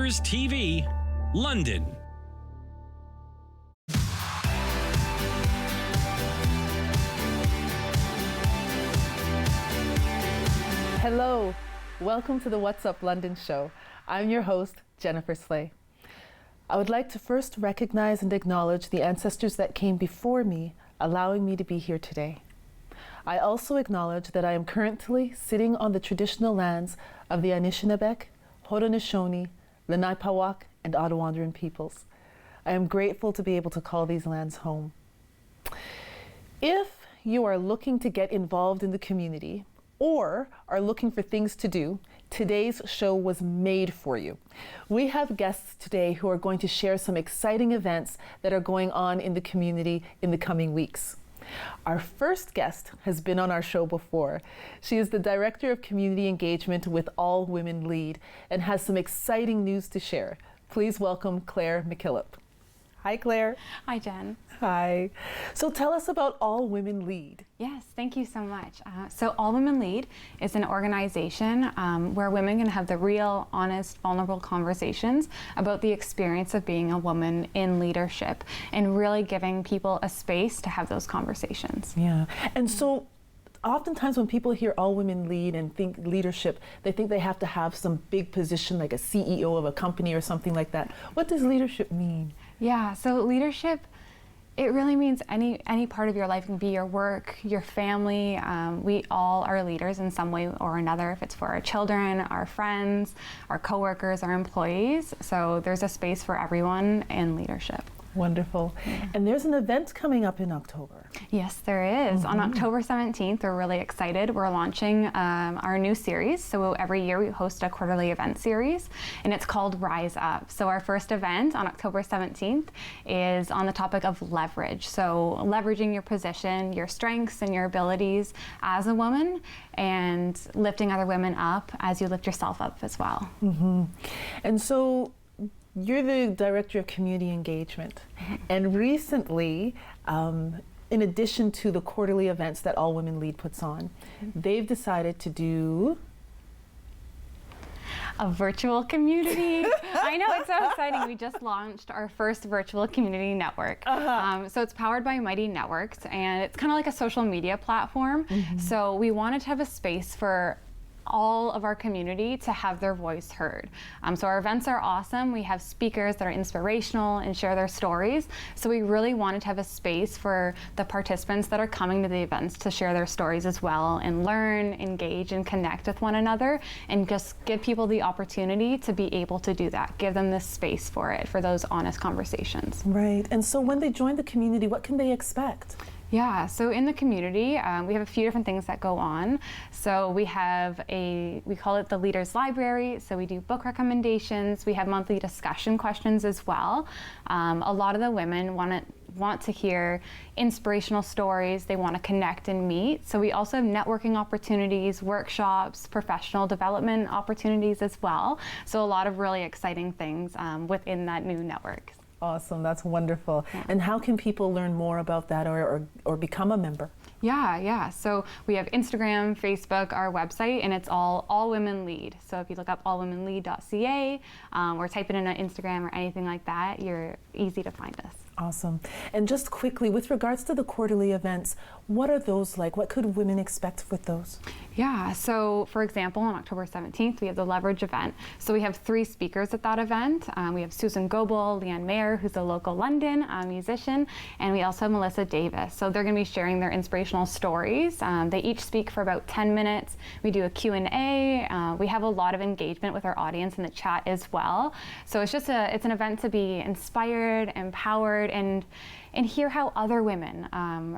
Leaders TV, London. Hello, welcome to the What's Up London show. I'm your host, Jennifer Slay. I would like to first recognize and acknowledge the ancestors that came before me, allowing me to be here today. I also acknowledge that I am currently sitting on the traditional lands of the Anishinaabe, Haudenosaunee, Lenape, and Ottawandaron peoples. I am grateful to be able to call these lands home. If you are looking to get involved in the community or are looking for things to do, today's show was made for you. We have guests today who are going to share some exciting events that are going on in the community in the coming weeks. Our first guest has been on our show before. She is the Director of Community Engagement with All Women Lead and has some exciting news to share. Please welcome Claire McKillop. Hi, Claire. Hi, Jen. Hi. So tell us about All Women Lead. Yes, thank you so much. So All Women Lead is an organization where women can have the real, honest, vulnerable conversations about the experience of being a woman in leadership and really giving people a space to have those conversations. Yeah. And so oftentimes when people hear All Women Lead and think leadership, they think they have to have some big position like a CEO of a company or something like that. What does leadership mean? Yeah, so leadership, it really means any part of your life. It can be your work, your family. We all are leaders in some way or another, if it's for our children, our friends, our coworkers, our employees. So there's a space for everyone in leadership. Wonderful. Yeah. And there's an event coming up in October. Yes, there is. On October 17th, we're really excited. We're launching our new series. So every year we host a quarterly event series, and it's called Rise Up. So our first event on October 17th is on the topic of leverage. So leveraging your position, your strengths, and your abilities as a woman, and lifting other women up as you lift yourself up as well. Mm-hmm. And so you're the Director of Community Engagement, and recently, in addition to the quarterly events that All Women Lead puts on, they've decided to do a virtual community. I know, it's so exciting. We just launched our first virtual community network. So it's powered by Mighty Networks, and it's kind of like a social media platform. So we wanted to have a space for all of our community to have their voice heard. So our events are awesome. We have speakers that are inspirational and share their stories. So we really wanted to have a space for the participants that are coming to the events to share their stories as well and learn, engage, and connect with one another, and just give people the opportunity to be able to do that. Give them this space for it, for those honest conversations. Right. And so when they join the community, what can they expect? Yeah, so in the community, we have a few different things that go on. So we have we call it the Leaders Library. So we do book recommendations. We have monthly discussion questions as well. A lot of the women want to hear inspirational stories. They want to connect and meet. So we also have networking opportunities, workshops, professional development opportunities as well. So a lot of really exciting things within that new network. Awesome, that's wonderful. Yeah. And how can people learn more about that or become a member? Yeah. So we have Instagram, Facebook, our website, and it's all Women Lead. So if you look up allwomenlead.ca or type it in on Instagram or anything like that, you're easy to find us. Awesome. And just quickly, with regards to the quarterly events, what are those like? What could women expect with those? Yeah, so for example, on October 17th, we have the Leverage event. So we have 3 speakers at that event. We have Susan Goebel, Leanne Mayer, who's a local London musician, and we also have Melissa Davis. So they're going to be sharing their inspirational stories. They each speak for about 10 minutes. We do a Q&A. We have a lot of engagement with our audience in the chat as well. So it's an event to be inspired, empowered, and hear how other women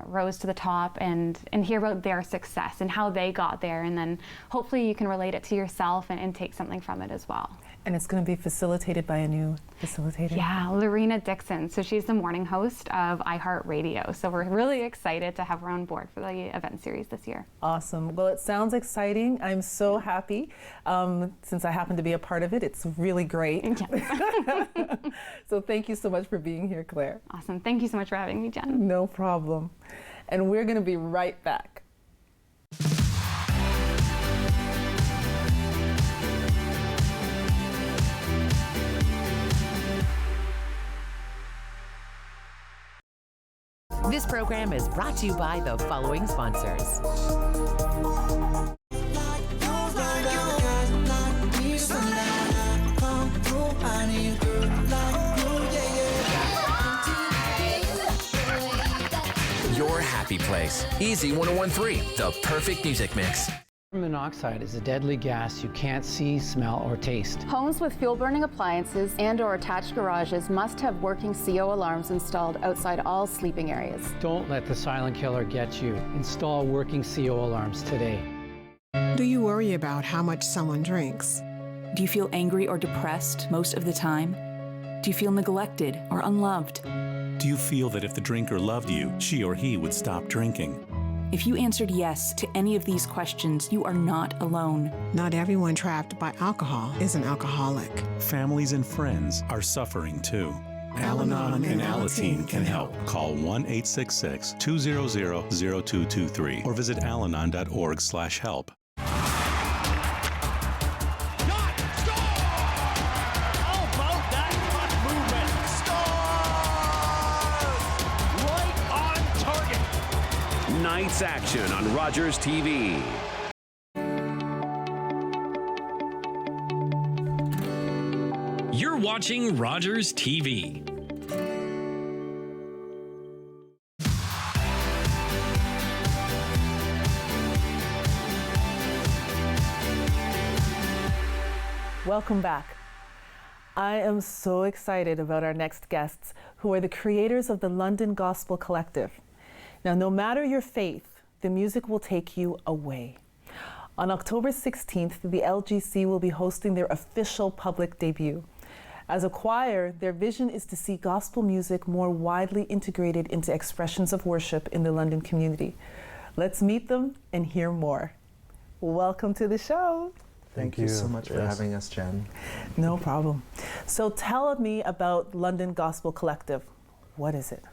rose to the top and hear about their success and how they got there, and then hopefully you can relate it to yourself and take something from it as well. And it's going to be facilitated by a new facilitator? Yeah, Lorena Dixon. So she's the morning host of iHeartRadio. So we're really excited to have her on board for the event series this year. Awesome. Well, it sounds exciting. I'm so happy. Since I happen to be a part of it, it's really great. Yes. So thank you so much for being here, Claire. Awesome. Thank you so much for having me, Jen. No problem. And we're going to be right back. This program is brought to you by the following sponsors. Your happy place. Easy 1013, the perfect music mix. Carbon monoxide is a deadly gas you can't see, smell, or taste. Homes with fuel-burning appliances and/or attached garages must have working CO alarms installed outside all sleeping areas. Don't let the silent killer get you. Install working CO alarms today. Do you worry about how much someone drinks? Do you feel angry or depressed most of the time? Do you feel neglected or unloved? Do you feel that if the drinker loved you, she or he would stop drinking? If you answered yes to any of these questions, you are not alone. Not everyone trapped by alcohol is an alcoholic. Families and friends are suffering too. Al-Anon and Alateen can help. Call 1-866-200-0223 or visit alanon.org/help. Night's action on Rogers TV. You're watching Rogers TV. Welcome back. I am so excited about our next guests, who are the creators of the London Gospel Collective. Now, no matter your faith, the music will take you away. On October 16th, the LGC will be hosting their official public debut. As a choir, their vision is to see gospel music more widely integrated into expressions of worship in the London community. Let's meet them and hear more. Welcome to the show. Thank you so much for having us, Jen. No problem. So tell me about London Gospel Collective. What is it?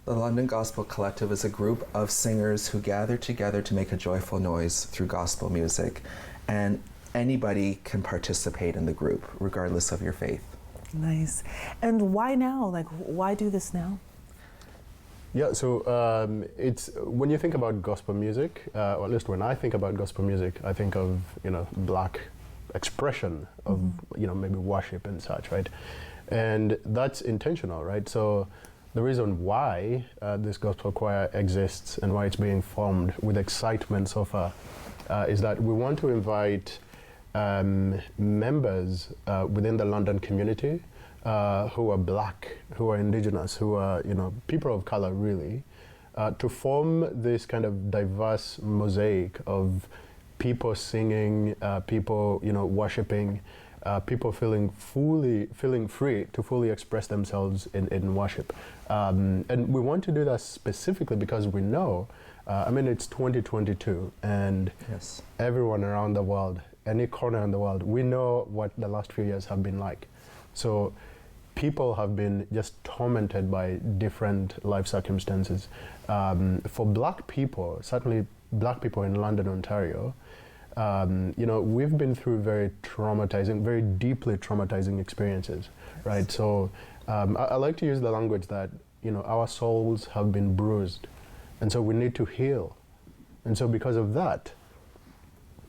The London Gospel Collective is a group of singers who gather together to make a joyful noise through gospel music. And anybody can participate in the group, regardless of your faith. Nice. And why now? Like, why do this now? Yeah, so it's when you think about gospel music, or at least when I think about gospel music, I think of, Black expression of, maybe worship and such, right? And that's intentional, right? So the reason why this gospel choir exists and why it's being formed with excitement so far is that we want to invite members within the London community who are Black, who are Indigenous, who are people of color really, to form this kind of diverse mosaic of people singing, people worshiping, people feeling free to fully express themselves in worship. And we want to do that specifically because we know, it's 2022 and yes, everyone around the world, any corner in the world, we know what the last few years have been like. So people have been just tormented by different life circumstances. For Black people, certainly Black people in London, Ontario, we've been through very traumatizing, very deeply traumatizing experiences, right? So I like to use the language that, our souls have been bruised, and so we need to heal. And so because of that,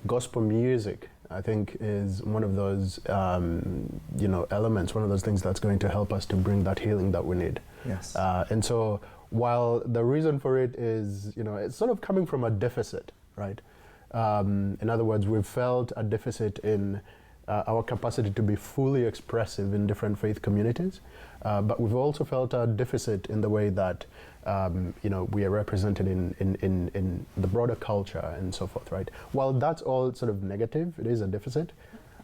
gospel music, I think, is one of those, elements, one of those things that's going to help us to bring that healing that we need. Yes. And so while the reason for it is, it's sort of coming from a deficit, right? In other words, we've felt a deficit in our capacity to be fully expressive in different faith communities, but we've also felt a deficit in the way that we are represented in the broader culture and so forth, right? While that's all sort of negative, it is a deficit.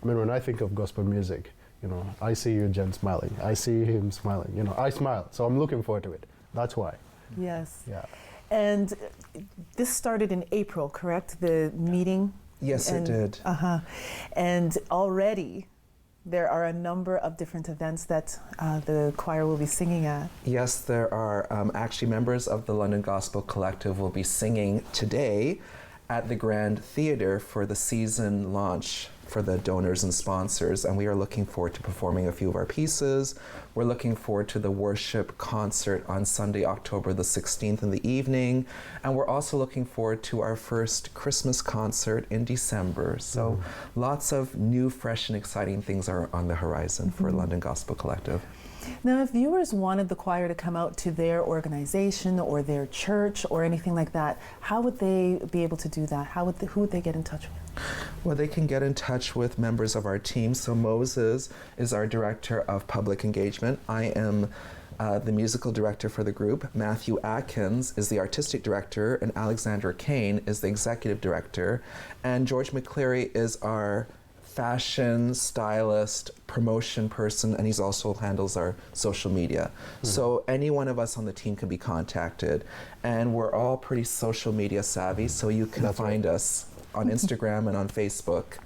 When I think of gospel music, I see you, Jen, smiling. I see him smiling. I smile, so I'm looking forward to it. That's why. Yes. Yeah. And this started in April, correct? The meeting? Yes, it did. And already there are a number of different events that the choir will be singing at. Yes, there are actually members of the London Gospel Collective will be singing today at the Grand Theatre for the season launch for the donors and sponsors, and we are looking forward to performing a few of our pieces. We're looking forward to the worship concert on Sunday, October the 16th in the evening, and we're also looking forward to our first Christmas concert in December. So lots of new, fresh, and exciting things are on the horizon for London Gospel Collective. Now, if viewers wanted the choir to come out to their organization or their church or anything like that, how would they be able to do that? Who would they get in touch with? Well, they can get in touch with members of our team. So Moses is our Director of Public Engagement. I am the musical director for the group. Matthew Atkins is the artistic director, and Alexandra Kane is the executive director. And George McCleary is our fashion stylist, promotion person, and he's also handles our social media. So any one of us on the team can be contacted, and we're all pretty social media savvy, so you can find us on Instagram and on Facebook,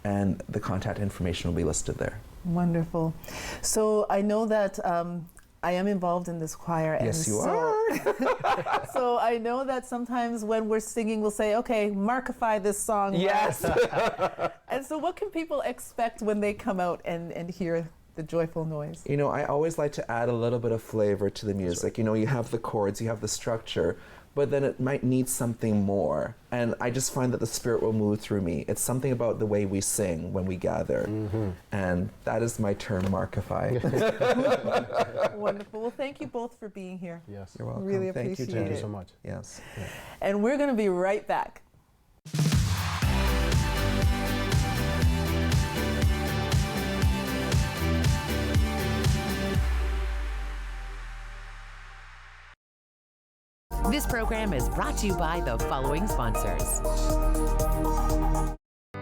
and the contact information will be listed there. Wonderful. So I know that I am involved in this choir. Yes, you are. So I know that sometimes when we're singing, we'll say, okay, Markify this song. Yes. And so what can people expect when they come out and hear the joyful noise? You know, I always like to add a little bit of flavor to the music. You know, you have the chords, you have the structure, but then it might need something more. And I just find that the Spirit will move through me. It's something about the way we sing when we gather. And that is my term, Markify. Wonderful. Well, thank you both for being here. Yes. You're welcome. Really Thank appreciate you, it. Jen. Thank you so much. Yes. Yeah. And we're going to be right back. This program is brought to you by the following sponsors.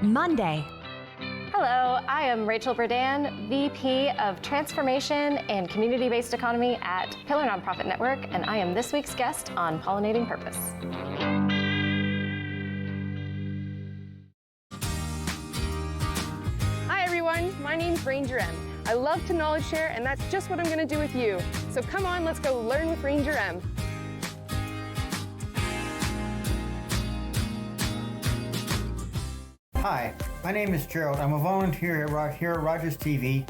Monday. Hello, I am Rachel Berdan, VP of Transformation and Community-Based Economy at Pillar Nonprofit Network, and I am this week's guest on Pollinating Purpose. Hi everyone, my name's Ranger M. I love to knowledge share, and that's just what I'm going to do with you. So come on, let's go learn with Ranger M. Hi, my name is Gerald. I'm a volunteer here at Rogers TV.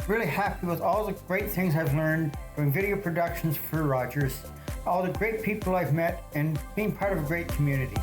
Really happy with all the great things I've learned doing video productions for Rogers, all the great people I've met, and being part of a great community.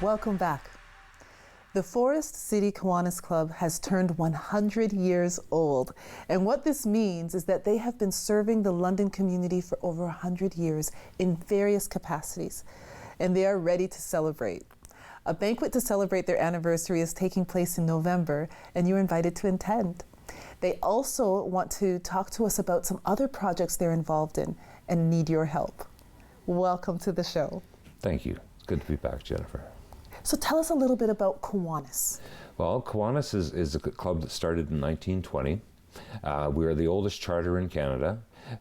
Welcome back. The Forest City Kiwanis Club has turned 100 years old. And what this means is that they have been serving the London community for over 100 years in various capacities. And they are ready to celebrate. A banquet to celebrate their anniversary is taking place in November, and you're invited to attend. They also want to talk to us about some other projects they're involved in and need your help. Welcome to the show. Thank you. It's good to be back, Jennifer. So tell us a little bit about Kiwanis. Well, Kiwanis is a club that started in 1920. We are the oldest charter in Canada.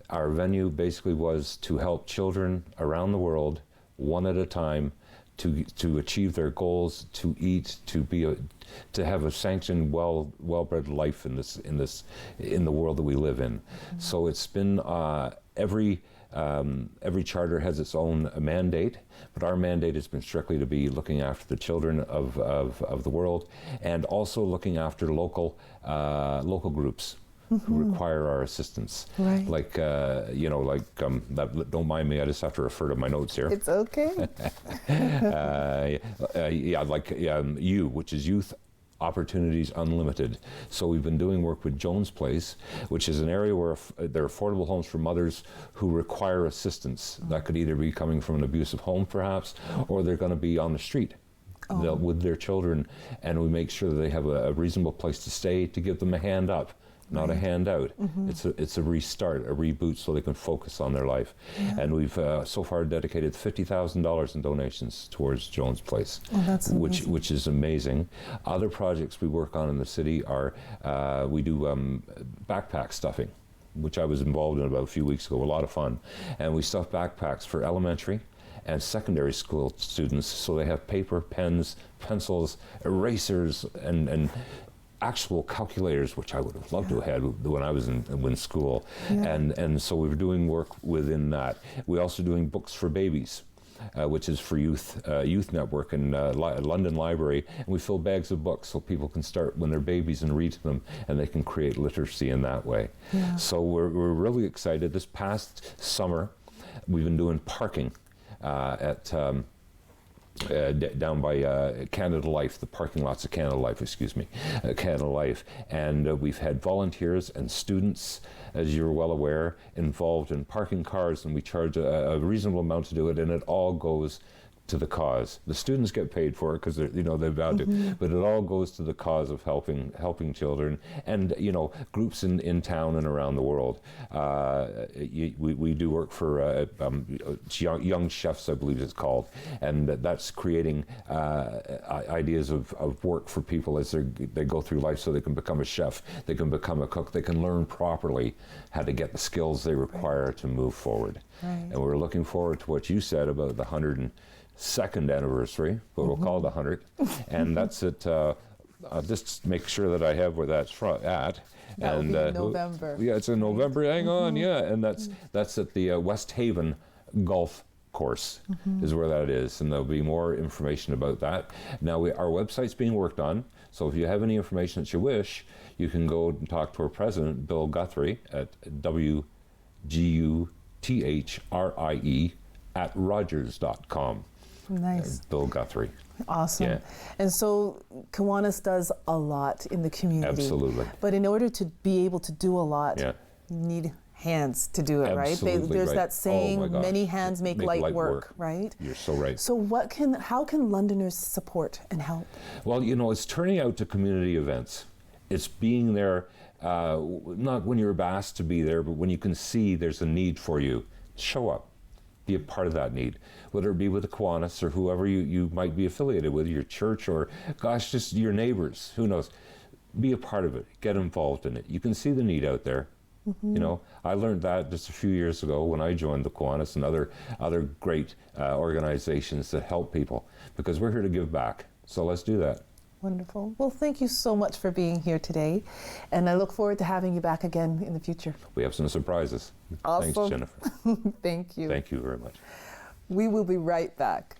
Our venue basically was to help children around the world, one at a time, to achieve their goals, to eat, to have a sanctioned, well-bred life in the world that we live in. Mm-hmm. So it's been every charter has its own mandate, but our mandate has been strictly to be looking after the children of the world, and also looking after local groups who require our assistance. Right. Like don't mind me, I just have to refer to my notes here. It's okay. You, which is youth opportunities unlimited. So we've been doing work with Jones Place, which is an area where there are affordable homes for mothers who require assistance. That could either be coming from an abusive home perhaps, or they're going to be on the street with their children, and we make sure that they have a reasonable place to stay, to give them a hand up, not a handout. It's a restart, a reboot, so they can focus on their life. And we've so far dedicated $50,000 in donations towards Jones Place, which is amazing. Other projects we work on in the city are we do backpack stuffing, which I was involved in about a few weeks ago. A lot of fun, and we stuff backpacks for elementary and secondary school students, so they have paper, pens, pencils, erasers, and actual calculators, which I would have loved to have had when I was in school. And so we were doing work within that. We're also doing books for babies, which is for Youth Network and London Library. And we fill bags of books so people can start when they're babies and read them, and they can create literacy in that way. So we're really excited. This past summer, we've been doing parking at down by Canada Life, the parking lots of Canada Life, Canada Life. And we've had volunteers and students, as you're well aware, involved in parking cars, and we charge a reasonable amount to do it, and it all goes to the cause. The students get paid for it because they're vowed to, but it all goes to the cause of helping children and groups in town and around the world. We do work for Young Chefs, I believe it's called, and that's creating ideas of work for people as they go through life, so they can become a chef, they can become a cook, they can learn properly how to get the skills they require to move forward. And we're looking forward to what you said about the 102nd anniversary, but we'll call it 100th, and that's at just make sure that I have where that's at. That will be in November. Yeah, it's in November. Hang on, and that's at the West Haven Golf Course is where that is, and there'll be more information about that. Now our website's being worked on, so if you have any information that you wish, you can go and talk to our president, Bill Guthrie, at WGUTHRIE@Rogers.com. Nice. Bill Guthrie. Awesome. Yeah. And so Kiwanis does a lot in the community. Absolutely. But in order to be able to do a lot, you need hands to do it, right? There's that saying, many hands make light work, right? You're so right. So how can Londoners support and help? Well, it's turning out to community events. It's being there, not when you're asked to be there, but when you can see there's a need for you. Show up. Be a part of that need, whether it be with the Kiwanis or whoever you might be affiliated with, your church, or just your neighbors, who knows. Be a part of it, get involved in it. You can see the need out there. I learned that just a few years ago when I joined the Kiwanis and other great organizations that help people, because we're here to give back. So let's do that. Wonderful. Well, thank you so much for being here today, and I look forward to having you back again in the future. We have some surprises. Awesome. Thanks, Jennifer. Thank you. Thank you very much. We will be right back.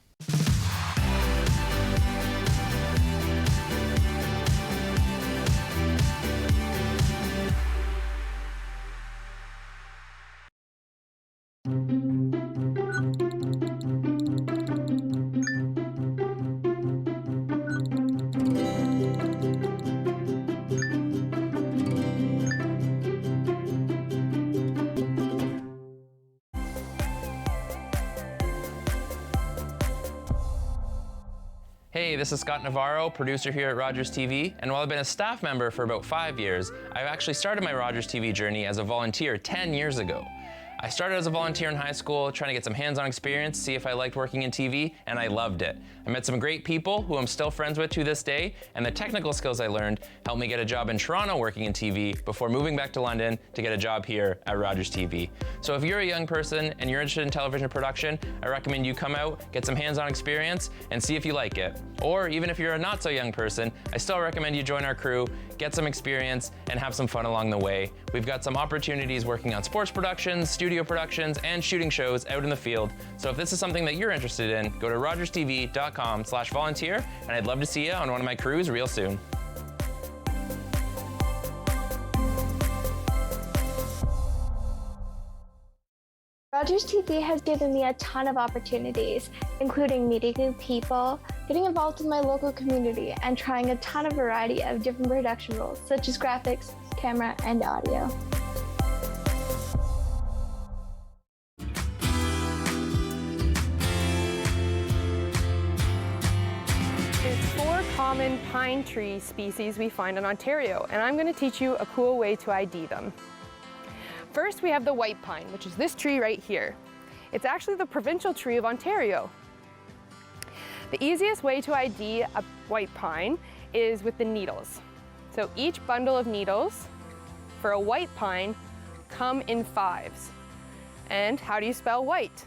Hey, this is Scott Navarro, producer here at Rogers TV, and while I've been a staff member for about 5 years, I've actually started my Rogers TV journey as a volunteer 10 years ago. I started as a volunteer in high school, trying to get some hands-on experience, see if I liked working in TV, and I loved it. I met some great people who I'm still friends with to this day, and the technical skills I learned helped me get a job in Toronto working in TV before moving back to London to get a job here at Rogers TV. So if you're a young person and you're interested in television production, I recommend you come out, get some hands-on experience, and see if you like it. Or even if you're a not so young person, I still recommend you join our crew, get some experience, and have some fun along the way. We've got some opportunities working on sports productions, studio productions, and shooting shows out in the field. So if this is something that you're interested in, go to rogerstv.com/volunteer, and I'd love to see you on one of my crews real soon. Rogers TV has given me a ton of opportunities, including meeting new people, getting involved in my local community, and trying a ton of variety of different production roles, such as graphics, camera, and audio. There's 4 common pine tree species we find in Ontario, and I'm going to teach you a cool way to ID them. First, we have the white pine, which is this tree right here. It's actually the provincial tree of Ontario. The easiest way to ID a white pine is with the needles. So each bundle of needles for a white pine come in 5s. And how do you spell white?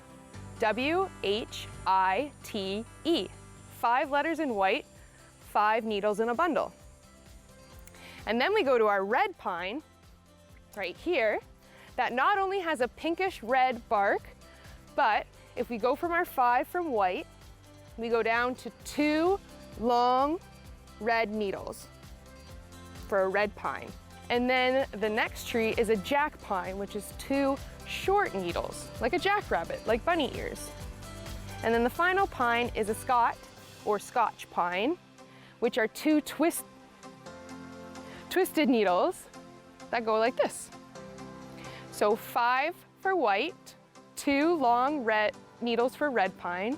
W-H-I-T-E. 5 letters in white, 5 needles in a bundle. And then we go to our red pine, right here, that not only has a pinkish red bark, but if we go from our 5 from white, we go down to 2 long red needles for a red pine. And then the next tree is a jack pine, which is 2 short needles, like a jackrabbit, like bunny ears. And then the final pine is a Scot or Scotch pine, which are 2 twisted needles that go like this. So 5 for white, 2 long red needles for red pine,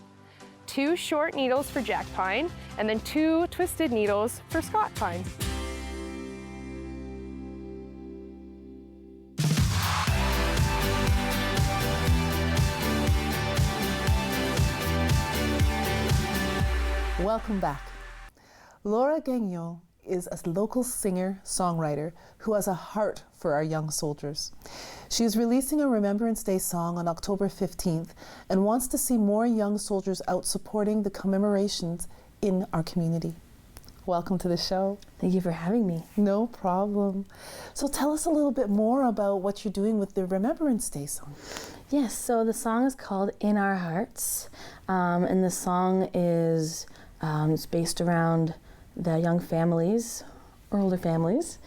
2 short needles for jack pine, and then 2 twisted needles for Scot pine. Welcome back. Laura Gagnon is a local singer-songwriter who has a heart for our young soldiers. She is releasing a Remembrance Day song on October 15th and wants to see more young soldiers out supporting the commemorations in our community. Welcome to the show. Thank you for having me. No problem. So tell us a little bit more about what you're doing with the Remembrance Day song. Yes, so the song is called In Our Hearts, and the song is it's based around the young families, or older families,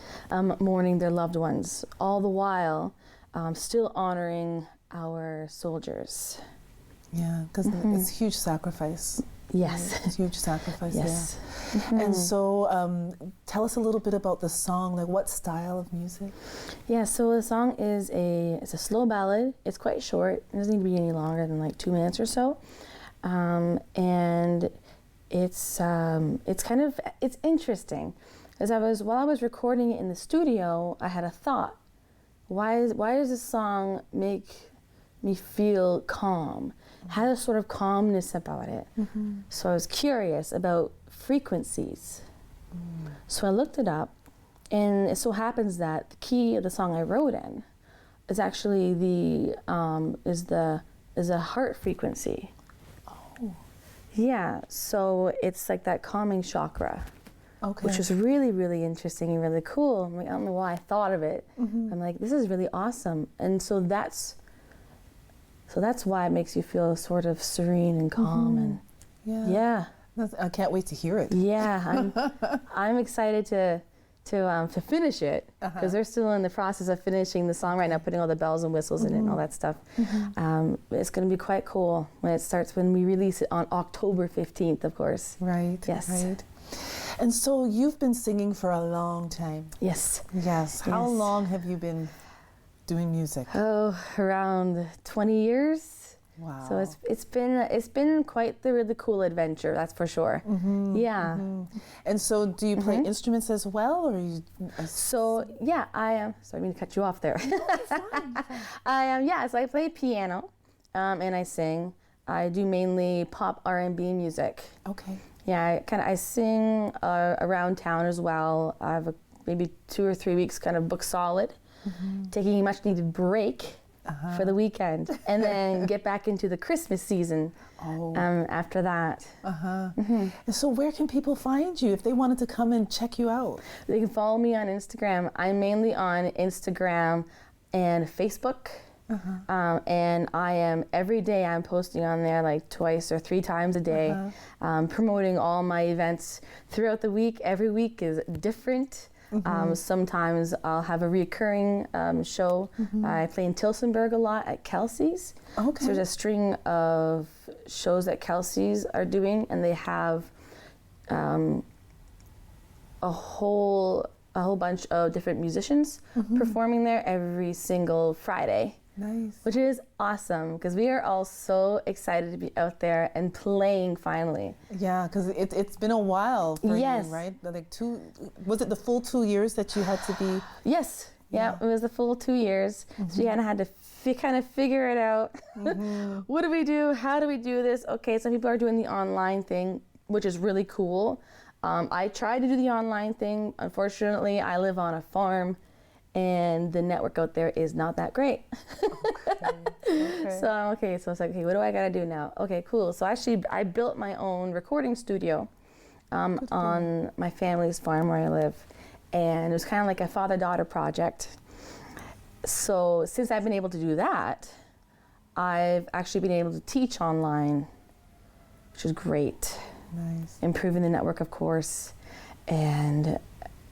mourning their loved ones, all the while still honoring our soldiers. Yeah, because it's a huge sacrifice. Yes. It's a huge sacrifice, yes. Yeah. And so tell us a little bit about the song, like what style of music? Yeah, so the song is it's a slow ballad. It's quite short. It doesn't need to be any longer than like 2 minutes or so. And it's interesting. While I was recording it in the studio, I had a thought. Why does this song make me feel calm? It had a sort of calmness about it. So I was curious about frequencies. So I looked it up, and it so happens that the key of the song I wrote in is actually is a heart frequency. Oh. Yeah, so it's like that calming chakra. Okay. Which is really, really interesting and really cool. I'm like, I don't know why I thought of it. I'm like, this is really awesome. And so that's why it makes you feel sort of serene and calm and yeah. I can't wait to hear it. Yeah, I'm excited to finish it because they're still in the process of finishing the song right now, putting all the bells and whistles in it and all that stuff. It's going to be quite cool when we release it on October 15th, of course. Right. Yes. Right. And so you've been singing for a long time. Yes. Yes. How long have you been doing music? Oh, around 20 years. Wow. So it's been quite the really cool adventure, that's for sure. Yeah. And so do you play instruments as well, or you? So yeah, I am. Sorry, I mean to cut you off there. I am. Yeah. So I play piano, and I sing. I do mainly pop R&B music. Okay. Yeah, I sing around town as well. I have maybe 2 or 3 weeks kind of booked solid, taking a much needed break for the weekend, and then get back into the Christmas season after that. And so where can people find you if they wanted to come and check you out? They can follow me on Instagram. I'm mainly on Instagram and Facebook. And I am, every day I'm posting on there like 2 or 3 times a day, promoting all my events throughout the week. Every week is different. Sometimes I'll have a recurring show. I play in Tilsonburg a lot at Kelsey's. Okay. So there's a string of shows that Kelsey's are doing, and they have a whole bunch of different musicians performing there every single Friday. Nice. Which is awesome, because we are all so excited to be out there and playing finally. Yeah, because it's been a while for Yes. you, right? Like was it the full 2 years that you had to be? Yes. Yeah, it was the full 2 years. So you kind of had to kind of figure it out. What do we do? How do we do this? Okay, some people are doing the online thing, which is really cool. I tried to do the online thing. Unfortunately, I live on a farm, and the network out there is not that great. So it's like, okay, what do I gotta do now? Okay, cool. So actually, I built my own recording studio on my family's farm where I live, and it was kind of like a father-daughter project. So since I've been able to do that, I've actually been able to teach online, which is great. Nice. Improving the network, of course, and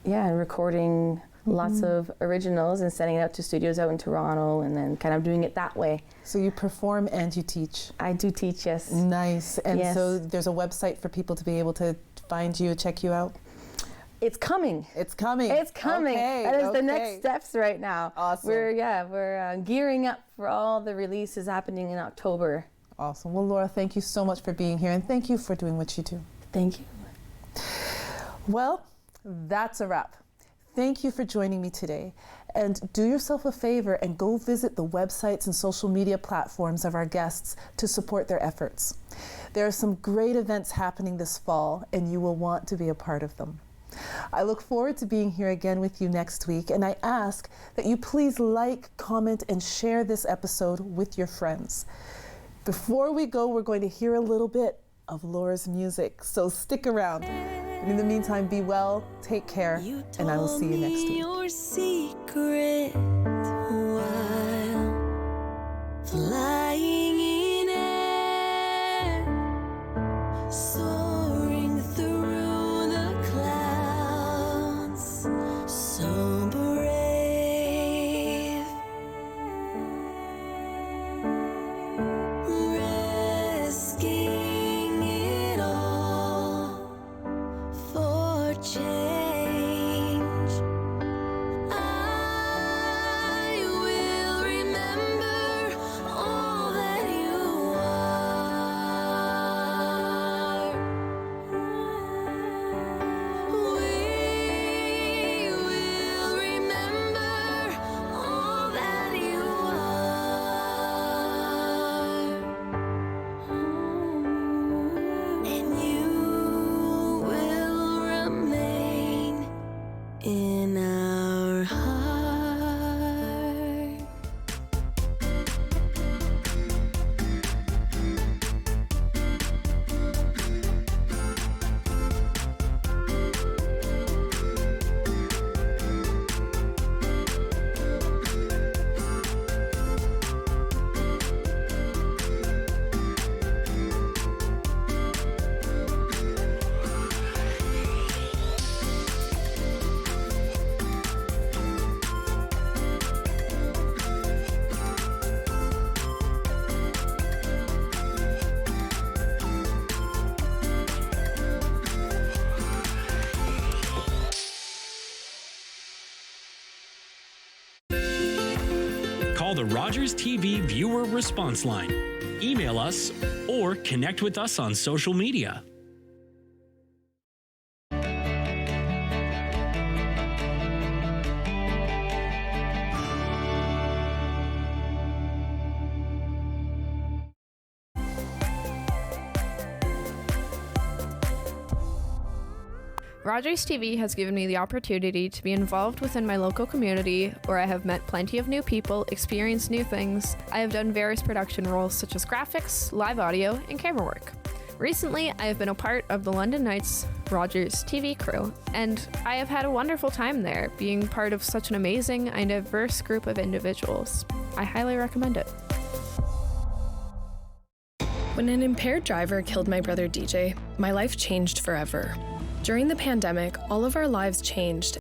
recording lots of originals and sending it out to studios out in Toronto, and then kind of doing it that way. So you perform and you teach? I do teach, yes. Nice. And yes. so there's a website for people to be able to find you, check you out? It's coming. It's coming. It's coming. Okay, that is the next steps right now. Awesome. We're gearing up for all the releases happening in October. Awesome. Well, Laura, thank you so much for being here, and thank you for doing what you do. Thank you. Well, that's a wrap. Thank you for joining me today. And do yourself a favor and go visit the websites and social media platforms of our guests to support their efforts. There are some great events happening this fall, and you will want to be a part of them. I look forward to being here again with you next week, and I ask that you please like, comment, and share this episode with your friends. Before we go, we're going to hear a little bit of Laura's music, so stick around. And in the meantime, be well, take care, and I will see you next week. Your secret while flying in air, soaring through the clouds, so brave, risking it all for change. I will remember all that you are. We will remember all that you are. And you will remain in our heart. Call the Rogers TV viewer response line. Email us or connect with us on social media. Rogers TV has given me the opportunity to be involved within my local community, where I have met plenty of new people, experienced new things. I have done various production roles such as graphics, live audio, and camera work. Recently, I have been a part of the London Nights Rogers TV crew, and I have had a wonderful time there, being part of such an amazing and diverse group of individuals. I highly recommend it. When an impaired driver killed my brother DJ, my life changed forever. During the pandemic, all of our lives changed,